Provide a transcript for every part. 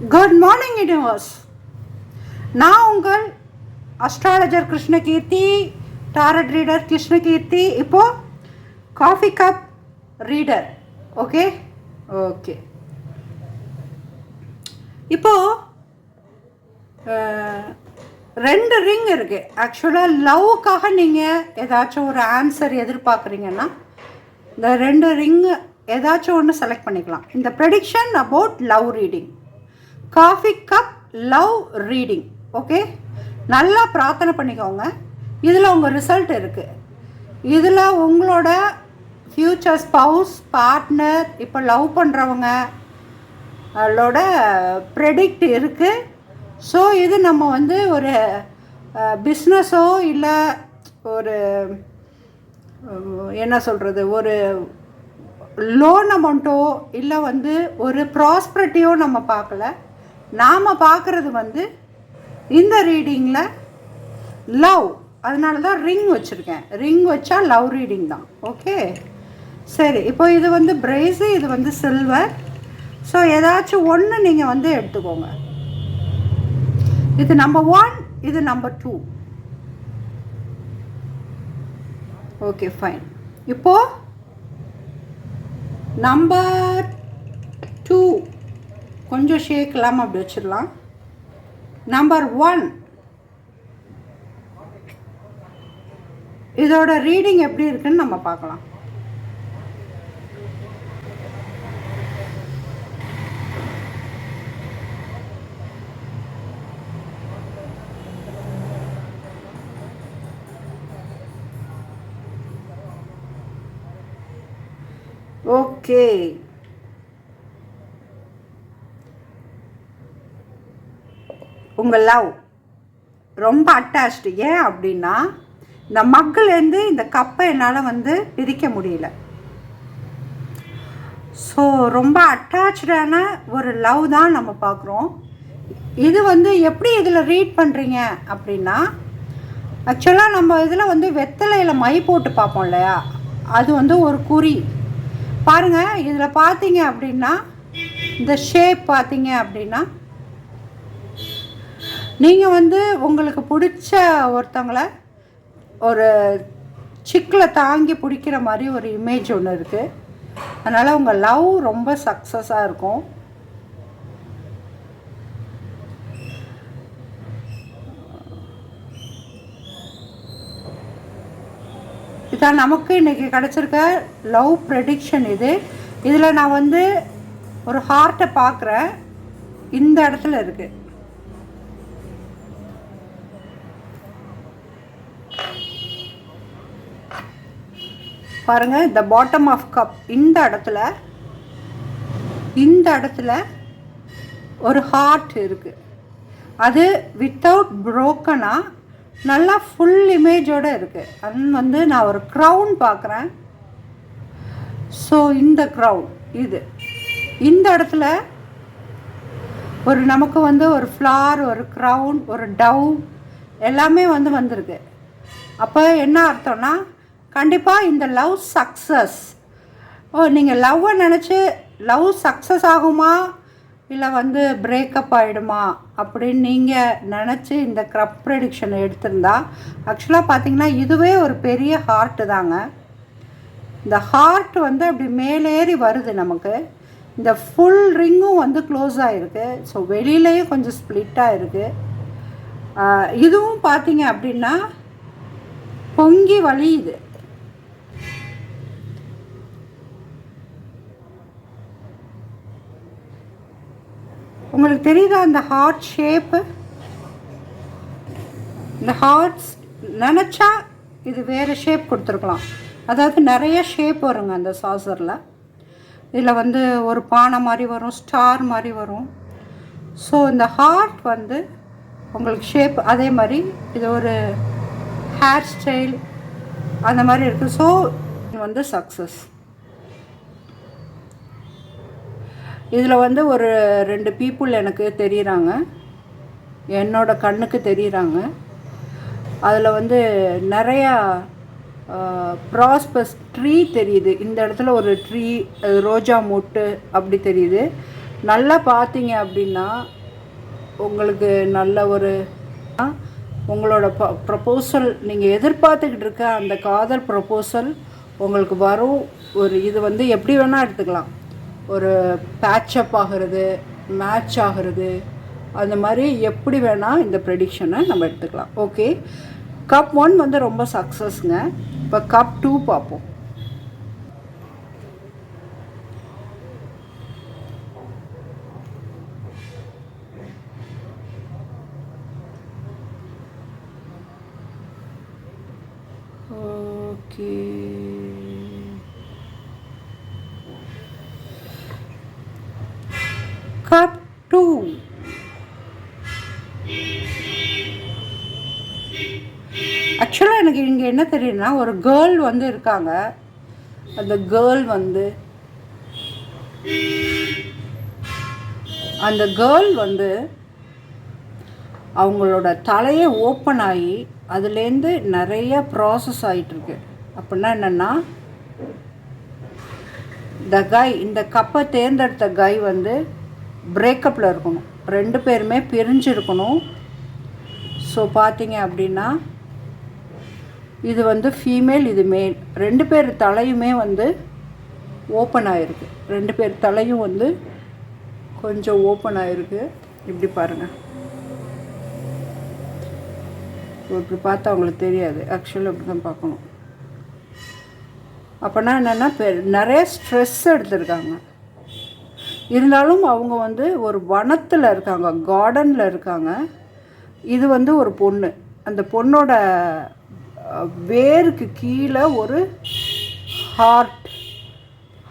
Good morning, universe. நான் உங்கள் astrologer கிருஷ்ணகீர்த்தி, target reader கிருஷ்ணகீர்த்தி. இப்போது coffee cup reader. Okay okay இப்போது ரெண்டு ரிங் இருக்குது. ஆக்சுவலாக லவ்வுக்காக நீங்கள் ஏதாச்சும் ஒரு ஆன்சர் எதிர்பார்க்குறீங்கன்னா இந்த ரெண்டு ரிங்கு ஏதாச்சும் ஒன்று செலக்ட் பண்ணிக்கலாம். இந்த prediction about love reading, coffee cup love reading. Okay, நல்லா பிரார்த்தனை பண்ணிக்கோங்க. இதில் உங்கள் ரிசல்ட் இருக்குது. இதில் உங்களோட ஃப்யூச்சர் ஸ்பவுஸ், பார்ட்னர், இப்போ லவ் பண்ணுறவங்க அதோட ப்ரெடிக்ட் இருக்குது. ஸோ இது நம்ம வந்து ஒரு பிஸ்னஸோ இல்லை ஒரு என்ன சொல்கிறது, ஒரு லோன் அமௌண்ட்டோ இல்லை வந்து ஒரு ப்ராஸ்பரிட்டியோ நம்ம பார்க்கல. நாம் பார்க்குறது வந்து இந்த ரீடிங்கில் லவ். அதனால தான் ரிங் வச்சுருக்கேன். ரிங் வச்சா லவ் ரீடிங் தான். ஓகே சரி, இப்போ இது வந்து பிரைஸு, இது வந்து சில்வர். ஸோ ஏதாச்சும் ஒன்று நீங்கள் வந்து எடுத்துக்கோங்க. இது நம்பர் 1, இது நம்பர் 2. Okay fine. இப்போது நம்பர் 2 கொஞ்சம் ஷேக் இல்லாமல் அப்படி வச்சிடலாம். நம்பர் 1 இதோட ரீடிங் எப்படி இருக்குன்னு நம்ம பார்க்கலாம். ஓகே, உங்கள் லவ் ரொம்ப அட்டாச்டு. ஏன் அப்படின்னா இந்த மக்கள்லேருந்து இந்த கப்பை என்னால் வந்து பிரிக்க முடியல. ஸோ ரொம்ப அட்டாச்சான ஒரு லவ் தான் நம்ம பார்க்குறோம். இது வந்து எப்படி இதில் ரீட் பண்ணுறீங்க அப்படின்னா, ஆக்சுவலாக நம்ம இதில் வந்து வெத்தலையில் மை போட்டு பார்ப்போம் இல்லையா, அது வந்து ஒரு குறி. பாருங்கள், இதில் பார்த்தீங்க அப்படின்னா இந்த ஷேப் பார்த்தீங்க அப்படின்னா நீங்கள் வந்து உங்களுக்கு பிடிச்ச ஒருத்தங்களை ஒரு சிக்கில் தாங்கி பிடிக்கிற மாதிரி ஒரு இமேஜ் ஒன்று இருக்குது. அதனால் உங்கள் லவ் ரொம்ப சக்ஸஸாக இருக்கும். இதான் நமக்கு இன்றைக்கி கிடச்சிருக்க லவ் ப்ரெடிக்ஷன். இதில் நான் வந்து ஒரு ஹார்ட்டை பார்க்குறேன். இந்த இடத்துல இருக்குது பாருங்கள், த பாட்டம் ஆஃப் கப். இந்த இடத்துல ஒரு ஹார்ட் இருக்குது. அது வித்தவுட் ப்ரோக்கனாக நல்லா ஃபுல் இமேஜோடு இருக்குது. அது வந்து நான் ஒரு க்ரௌன் பார்க்குறேன். ஸோ இந்த க்ரௌன் இந்த இடத்துல ஒரு நமக்கு வந்து ஒரு ஃப்ளார், ஒரு க்ரௌன், ஒரு டவ் எல்லாமே வந்து வந்திருக்கு. அப்போ என்ன அர்த்தம்னா கண்டிப்பாக இந்த லவ் சக்ஸஸ். நீங்கள் லவ்வை நினச்சி லவ் சக்ஸஸ் ஆகுமா இல்லை வந்து பிரேக்கப் ஆகிடுமா அப்படின்னு நீங்கள் நினச்சி இந்த க்ரப் ப்ரெடிக்ஷனை எடுத்திருந்தா, ஆக்சுவலாக பார்த்தீங்கன்னா இதுவே ஒரு பெரிய ஹார்ட்டு தாங்க. இந்த ஹார்ட் வந்து அப்படி மேலேறி வருது நமக்கு. இந்த ஃபுல் ரிங்கும் வந்து க்ளோஸ் ஆகிருக்கு. ஸோ வெளியிலையும் கொஞ்சம் ஸ்ப்ளிட்டாக இருக்குது. இதுவும் பார்த்தீங்க அப்படின்னா பொங்கி வலியுது. உங்களுக்கு தெரியுதா அந்த ஹார்ட் ஷேப்பு? இந்த ஹார்ட்ஸ் நினச்சா இது வேறு ஷேப் கொடுத்துருக்கலாம். அதாவது நிறைய ஷேப் வருங்க அந்த சாசரில். இதில் வந்து ஒரு பானை மாதிரி வரும், ஸ்டார் மாதிரி வரும். ஸோ இந்த ஹார்ட் வந்து உங்களுக்கு ஷேப் அதே மாதிரி இது ஒரு ஹேர் ஸ்டைல் அந்த மாதிரி இருக்குது. ஸோ இது வந்து சக்ஸஸ். இதில் வந்து ஒரு 2 பீப்புள் எனக்கு தெரியுறாங்க, என்னோட கண்ணுக்கு தெரியுறாங்க. அதில் வந்து நிறையா ப்ராஸ்பஸ் ட்ரீ தெரியுது. இந்த இடத்துல ஒரு ட்ரீ, ரோஜா மொட்டு அப்படி தெரியுது. நல்லா பார்த்தீங்க அப்படின்னா உங்களுக்கு நல்ல ஒரு உங்களோட ப்ரப்போசல் நீங்கள் எதிர்பார்த்துக்கிட்டு இருக்க அந்த காதல் ப்ரப்போசல் உங்களுக்கு வரும். ஒரு இது வந்து எப்படி வேணால் எடுத்துக்கலாம். ஒரு பேட்சப் ஆகிறது, மேட்ச் ஆகிறது, அந்த மாதிரி எப்படி வேணால் இந்த ப்ரெடிக்ஷனை நம்ம எடுத்துக்கலாம். ஓகே, கப் 1 வந்து ரொம்ப சக்ஸஸ்ங்க. இப்போ கப் 2 பார்ப்போம். ஓகே, கப் 2 ஆக்சுவலாக எனக்கு இங்கே என்ன தெரியுதுன்னா, ஒரு கேர்ள் வந்து இருக்காங்க. அந்த கேர்ள் வந்து அவங்களோட தலையை ஓப்பன் ஆகி அதுலேருந்து நிறைய ப்ராசஸ் ஆகிட்டுருக்கு. அப்படின்னா என்னென்னா, இந்த கப்பை தேர்ந்தெடுத்த கை வந்து பிரேக்கப்பில் இருக்கணும், 2 பேருமே பிரிஞ்சிருக்கணும். ஸோ பார்த்தீங்க அப்படின்னா இது வந்து ஃபீமேல், இது மேல், 2 பேர் தலையுமே வந்து ஓப்பன் ஆகிருக்கு. 2 பேர் தலையும் வந்து கொஞ்சம் ஓப்பன் ஆகிருக்கு. இப்படி பாருங்கள், இப்படி பார்த்தா அவங்களுக்கு தெரியாது, ஆக்சுவலாக இப்படி தான் பார்க்கணும். அப்போனா என்னென்னா நிறைய ஸ்ட்ரெஸ் எடுத்துருக்காங்க. இருந்தாலும் அவங்க வந்து ஒரு வனத்தில் இருக்காங்க, கார்டனில் இருக்காங்க. இது வந்து ஒரு பொண்ணு, அந்த பொண்ணோட வேருக்கு கீழே ஒரு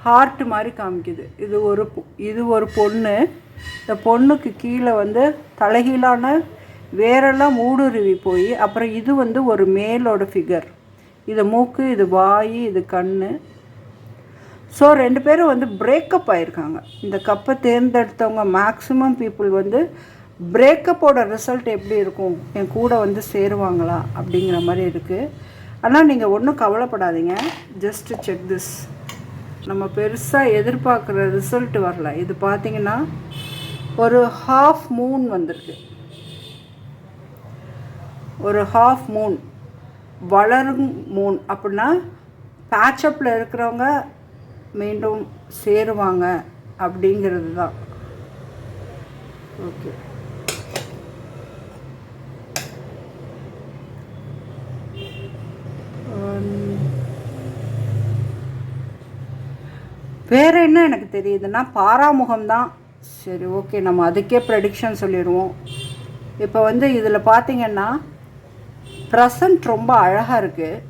ஹார்ட் மாதிரி காமிக்குது. இது ஒரு பொண்ணு. இந்த பொண்ணுக்கு கீழே வந்து தலைகீழான வேரெல்லாம் ஊடுருவி போய், அப்புறம் இது வந்து ஒரு மேலோட ஃபிகர். இது மூக்கு, இது வாய், இது கண். ஸோ 2 பேரும் வந்து பிரேக்கப் ஆகிருக்காங்க. இந்த கப்பை தேர்ந்தெடுத்தவங்க மேக்ஸிமம் பீப்புள் வந்து பிரேக்கப்போட ரிசல்ட் எப்படி இருக்கும், என் கூட வந்து சேருவாங்களா அப்படிங்கிற மாதிரி இருக்குது. ஆனால் நீங்கள் ஒன்றும் கவலைப்படாதீங்க, ஜஸ்ட்டு செக் திஸ். நம்ம பெருசாக எதிர்பார்க்குற ரிசல்ட் வரல. இது பார்த்திங்கன்னா ஒரு ஹாஃப் மூன் வந்திருக்கு. ஒரு ஹாஃப் மூன், வளரும் மூன். அப்படின்னா பேட்சப்பில் இருக்கிறவங்க மீண்டும் சேருவாங்க அப்படிங்கிறது தான். ஓகே, வேறு என்ன எனக்கு தெரியுதுன்னா பாராமுகம்தான். சரி, ஓகே, நம்ம அதுக்கே ப்ரெடிக்ஷன் சொல்லிடுவோம். இப்போ வந்து இதில் பார்த்திங்கன்னா ப்ரெசண்ட் ரொம்ப அழகாக இருக்குது.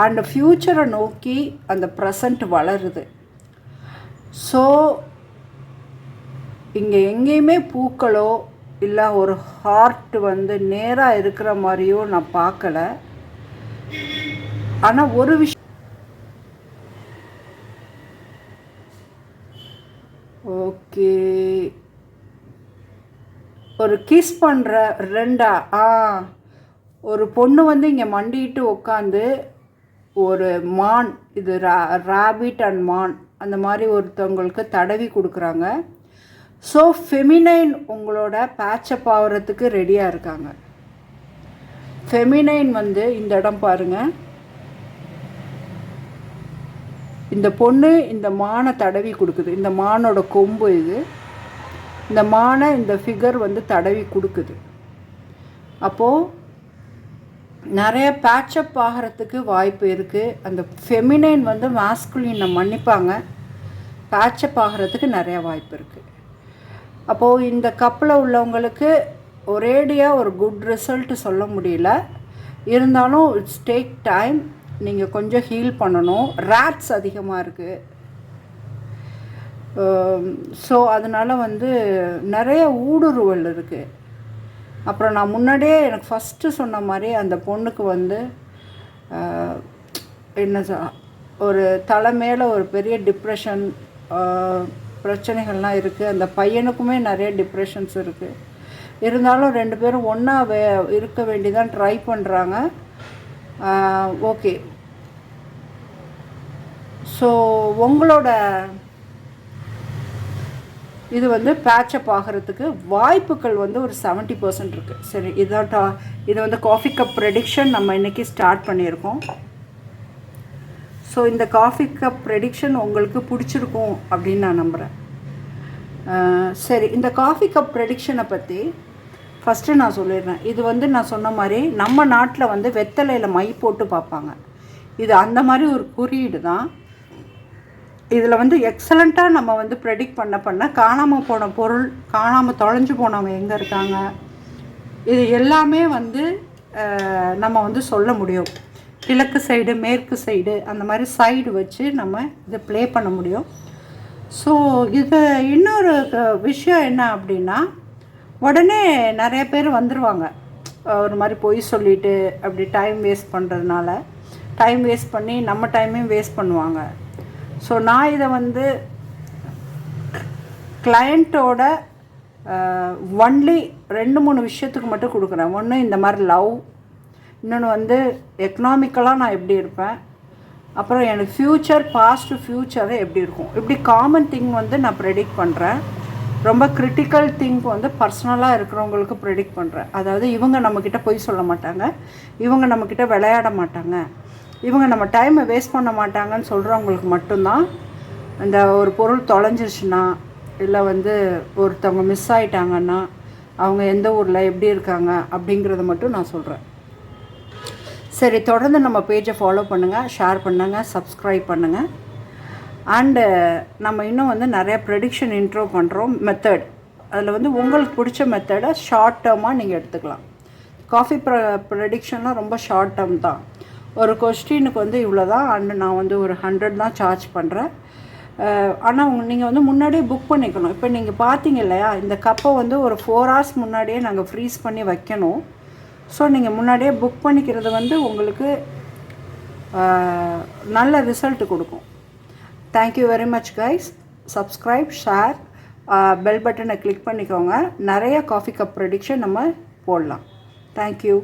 அண்ட் ஃப்யூச்சரை நோக்கி அந்த ப்ரெசண்ட் வளருது. ஸோ இங்கே எங்கேயுமே பூக்களோ இல்லை ஒரு ஹார்ட் வந்து நேராக இருக்கிற மாதிரியோ நான் பார்க்கல. ஆனால் ஒரு விஷயம், ஓகே, ஒரு கிஸ் பண்ணுற ஒரு பொண்ணு வந்து இங்கே மண்டிட்டு உட்காந்து ஒரு மான், இது ராபிட் அண்ட் மான், அந்த மாதிரி ஒருத்தவங்களுக்கு தடவி கொடுக்குறாங்க. ஸோ ஃபெமினைன் உங்களோட பேட்சப் ஆகிறதுக்கு ரெடியாக இருக்காங்க. ஃபெமினைன் வந்து இந்த இடம் பாருங்கள், இந்த பொண்ணு இந்த மானை தடவி கொடுக்குது. இந்த மானோட கொம்பு இது. இந்த மானை இந்த ஃபிகர் வந்து தடவி கொடுக்குது. அப்போது நிறைய பேட்சப் ஆகிறதுக்கு வாய்ப்பு இருக்குது. அந்த ஃபெமினைன் வந்து மாஸ்குலினை மன்னிப்பாங்க, பேட்சப் ஆகிறதுக்கு நிறைய வாய்ப்பு இருக்குது. அப்போது இந்த கப்பில் உள்ளவங்களுக்கு ஒரேடியாக ஒரு குட் ரிசல்ட் சொல்ல முடியல. இருந்தாலும் இட்ஸ் டேக் டைம். நீங்கள் கொஞ்சம் ஹீல் பண்ணணும். ரேட்ஸ் அதிகமாக இருக்குது. ஸோ அதனால் வந்து நிறைய ஊடுருவல் இருக்குது. அப்புறம் நான் முன்னாடியே எனக்கு ஃபஸ்ட்டு சொன்ன மாதிரி அந்த பொண்ணுக்கு வந்து என்ன ஒரு தலை மேலே ஒரு பெரிய டிப்ரெஷன் பிரச்சனைகள்லாம் இருக்குது. அந்த பையனுக்குமே நிறைய டிப்ரெஷன்ஸ் இருக்குது. இருந்தாலும் 2 பேரும் ஒன்றா இருக்க வேண்டிதான் ட்ரை பண்ணுறாங்க. ஓகே, ஸோ உங்களோட இது வந்து பேட்சப் ஆகிறதுக்கு வாய்ப்புகள் வந்து ஒரு 70% இருக்குது. சரி, இதான் இது வந்து காஃபி கப் ப்ரெடிக்ஷன் நம்ம இன்றைக்கி ஸ்டார்ட் பண்ணியிருக்கோம். ஸோ இந்த காஃபி கப் ப்ரெடிக்ஷன் உங்களுக்கு பிடிச்சிருக்கும் அப்படின்னு நான் நம்புகிறேன். சரி, இந்த காஃபி கப் ப்ரெடிக்ஷனை பற்றி ஃபஸ்ட்டு நான் சொல்லிடுறேன். இது வந்து நான் சொன்ன மாதிரி நம்ம நாட்டில் வந்து வெத்தலையில் மை போட்டு பார்ப்பாங்க. இது அந்த மாதிரி ஒரு குறியீடு தான். இதில் வந்து எக்ஸலண்ட்டாக நம்ம வந்து ப்ரெடிக்ட் பண்ண காணாமல் போன பொருள், காணாமல் தொலைஞ்சு போனவங்க எங்கே இருக்காங்க, இது எல்லாமே வந்து நம்ம வந்து சொல்ல முடியும். கிழக்கு சைடு, மேற்கு சைடு, அந்த மாதிரி சைடு வச்சு நம்ம இதை ப்ளே பண்ண முடியும். ஸோ இது இன்னொரு விஷயம் என்ன அப்படின்னா, உடனே நிறைய பேர் வந்துடுவாங்க ஒரு மாதிரி பொய் சொல்லிவிட்டு அப்படி டைம் வேஸ்ட் பண்ணுறதுனால, டைம் வேஸ்ட் பண்ணி நம்ம டைமையும் வேஸ்ட் பண்ணுவாங்க. ஸோ நான் இதை வந்து கிளையண்ட்டோட ஒன்லி 2-3 விஷயத்துக்கு மட்டும் கொடுக்குறேன். ஒன்று இந்த மாதிரி லவ், இன்னொன்று வந்து எக்கனாமிக்கலாக நான் எப்படி இருப்பேன், அப்புறம் எனக்கு ஃப்யூச்சர், பாஸ்ட் ஃப்யூச்சரு எப்படி இருக்கும். இப்படி காமன் திங் வந்து நான் ப்ரெடிக்ட் பண்ணுறேன். ரொம்ப கிரிட்டிக்கல் திங்க் வந்து பர்சனலாக இருக்கிறவங்களுக்கு ப்ரெடிக்ட் பண்ணுறேன். அதாவது இவங்க நம்மக்கிட்ட பொய் சொல்ல மாட்டாங்க, இவங்க நம்மக்கிட்ட விளையாட மாட்டாங்க, இவங்க நம்ம டைமை வேஸ்ட் பண்ண மாட்டாங்கன்னு சொல்கிறவங்களுக்கு மட்டும்தான். இந்த ஒரு பொருள் தொலைஞ்சிருச்சுன்னா, இல்லை வந்து ஒருத்தவங்க மிஸ் ஆகிட்டாங்கன்னா, அவங்க எந்த ஊரில் எப்படி இருக்காங்க அப்படிங்கிறத மட்டும் நான் சொல்கிறேன். சரி, தொடர்ந்து நம்ம பேஜை ஃபாலோ பண்ணுங்கள், ஷேர் பண்ணுங்கள், சப்ஸ்கிரைப் பண்ணுங்கள். அண்டு நம்ம இன்னும் வந்து நிறைய ப்ரெடிக்ஷன் இன்ட்ரோ பண்ணுறோம். மெத்தட், அதில் வந்து உங்களுக்கு பிடிச்ச மெத்தடை ஷார்ட் டேர்மாக நீங்கள் எடுத்துக்கலாம். காஃபி ப்ரெடிக்ஷன்லாம் ரொம்ப ஷார்ட் டேர்ம் தான். ஒரு கொஸ்டினுக்கு வந்து இவ்வளோ தான். அண்டு நான் வந்து ஒரு 100 தான் சார்ஜ் பண்ணுறேன். ஆனால் நீங்கள் வந்து முன்னாடியே புக் பண்ணிக்கணும். இப்போ நீங்கள் பார்த்தீங்க இல்லையா, இந்த கப்பை வந்து ஒரு 4 hours முன்னாடியே நாங்கள் ஃப்ரீஸ் பண்ணி வைக்கணும். ஸோ நீங்கள் முன்னாடியே புக் பண்ணிக்கிறது வந்து உங்களுக்கு நல்ல ரிசல்ட் கொடுக்கும். Thank you very much guys. Subscribe, share, bell பட்டனை கிளிக் பண்ணிக்கோங்க. நிறைய காஃபி கப் ப்ரெடிக்ஷன் நம்ம போடலாம். தேங்க்யூ.